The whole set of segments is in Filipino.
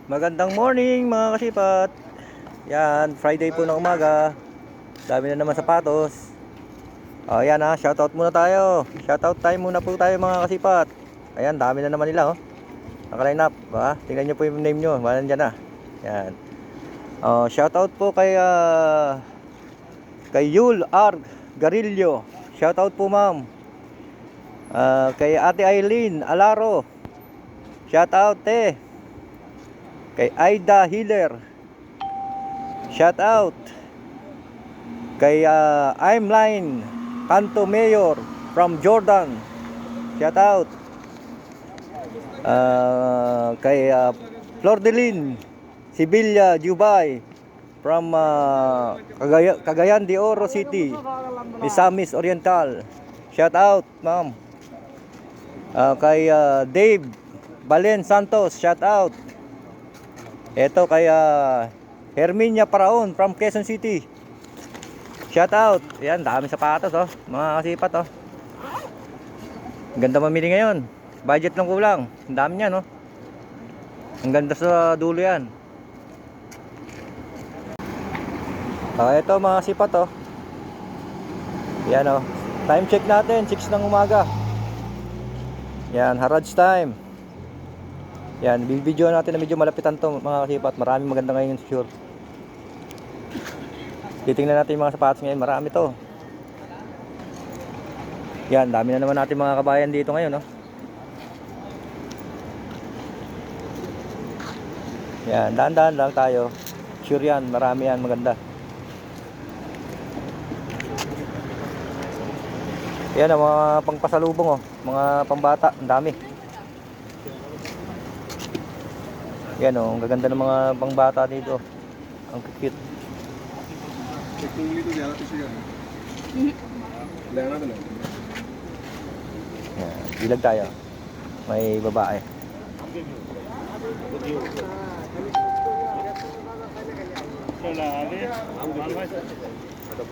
Magandang morning mga kasipat. Yan, Friday po na umaga. Dami na naman sapatos. Yan shoutout muna tayo. Shoutout time muna po tayo mga kasipat. Ayan, dami na naman nila naka-line up. Tingnan nyo po yung name nyo. Wala dyan na. Yan. Shoutout po kay Yul R. Garillo. Shoutout po ma'am. Kay Ate Eileen Alaro. Shoutout kay Aida Hiller. Shout out kay Aimline Kanto Mayor from Jordan. Shout out kay Flordelin Sibilia Dubai from Cagayan de Oro City, Misamis Oriental. Shout out ma'am. Kay Dave Balen Santos. Shout out. Ito kay Herminia Paraon from Quezon City. Shout out. Yan, dami sapatos mga kasipat Ganda mamili ngayon. Budget lang kulang. Ang dami niyan Ang ganda sa dulo yan. Ito mga kasipat Yan time check natin 6 ng umaga. Yan, Harrods time. Yan, video natin na medyo malapitan to mga kasipat. Maraming maganda ngayon sure. Titingnan natin yung mga sapatos ngayon. Marami to. Yan, dami na naman natin mga kabayan dito ngayon Yan, dahan-dahan lang tayo. Sure yan, marami yan, maganda. Yan mga pangpasalubong mga pambata, ang dami. Yan ang gaganda ng mga pangbata dito. Ang cute. Yan, bilag tayo. May babae.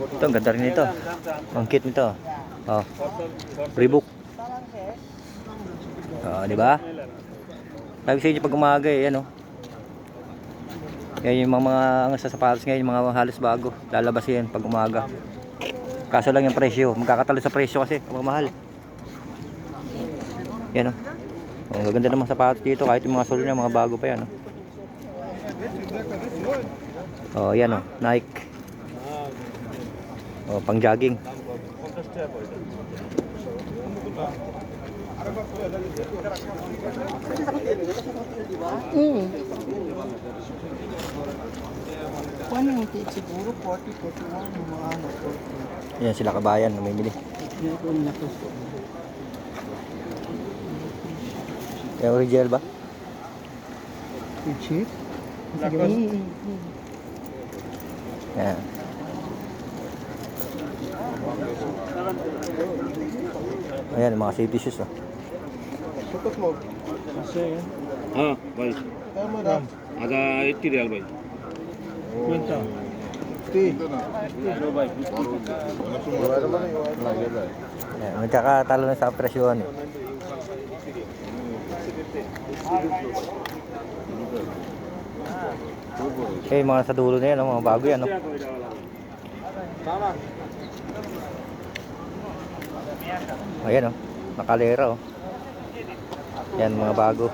Ito, ang ganda rin nito. Ang cute nito. Reebok. Di ba? Sabi sa inyo pag umaga yan Yan yung mga sa sapatos ngayon, mga halos bago. Lalabas yan pag umaga. Kaso lang yung presyo. Magkakatalo sa presyo kasi kapag mahal. Yan ang gaganda ng mga sapatos dito. Kahit yung mga solo niya, mga bago pa yan yan Nike. Pang jogging. Siguro 40, 41 mga ano. Yan sila kabayan namimili. Yung original ba? Cheap? Yan. Ayan mga safety shoes Sukat mo. हाँ भाई Tama na. आधा 80 रियाल भाई Kwenta. Yan, nagkakatalo na sa presyon mga sa dulo na yan mga bago yan Ayan nakalera Yan mga bago.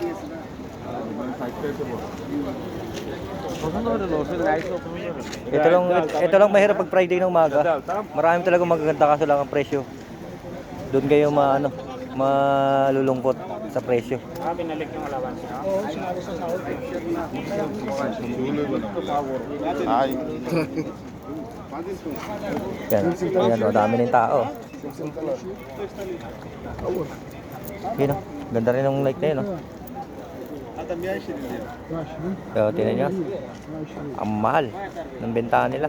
Ito lang mahirap pag Friday ng umaga. Marami talagang magaganda kaso lang ang presyo. Doon kayo malulungkot sa presyo. binalik yung allowance niya. Yan, madami ng tao. Yun ganda rin ng like na yun So, tinan nyo. Ang mahal ng bentahan nila.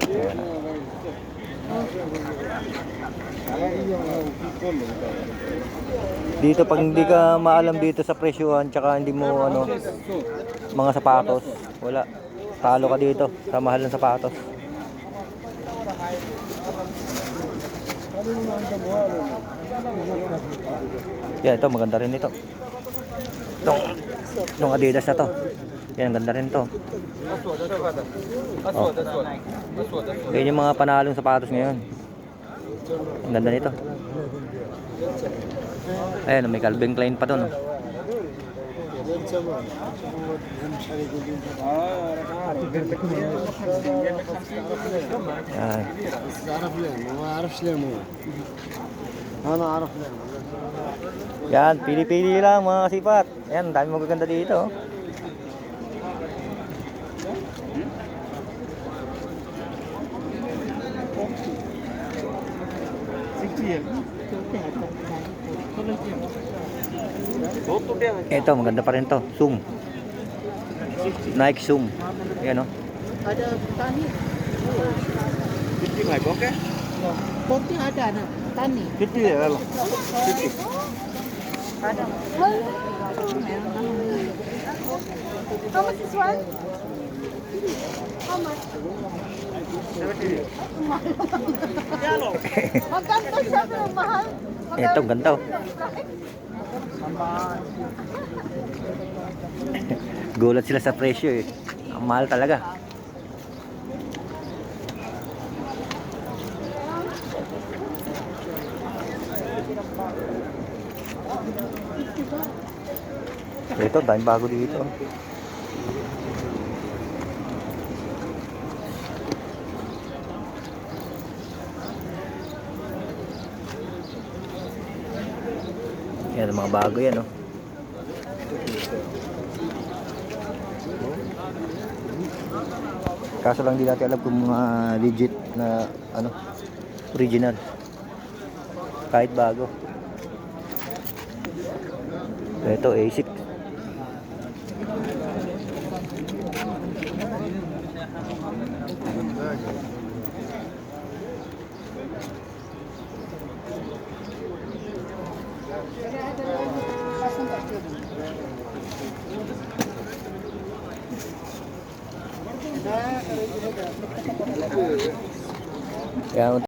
Ayan. Dito pag hindi ka maalam dito sa presyuhan tsaka hindi mo mga sapatos, wala. Talo ka dito sa mahal ng sapatos. Yan, ito maganda rin ito. Itong Adidas na to. Yan, ganda rin to. Oh. Yan yung mga panalong sapatos ngayon. Ang ganda nito. Ayan, may Calvin Klein pa to, no? Yan. عرف ليه ما اعرفش ليه مو انا اعرف ليه Yan, pili-pili lang mga kasipat. Ayan, dami magaganda dito. Oh. Ito, maganda pa rin to. Zoom. Nike Zoom. Ayan, oh. Ada tani. 55 oke? Poti ada nak. Tani. 50 ya lah Ada. How much is one? How much? Magkano siya pero mahal? Ito, ang ganda, oh. Gulat sila sa presyo, eh. Ang mahal talaga. Ito, daming bago dito. Yan, mga bago yan, oh. Kaso lang di natin alam kung mga legit na, ano, original. Kahit bago. Ito, ASIC. Yan.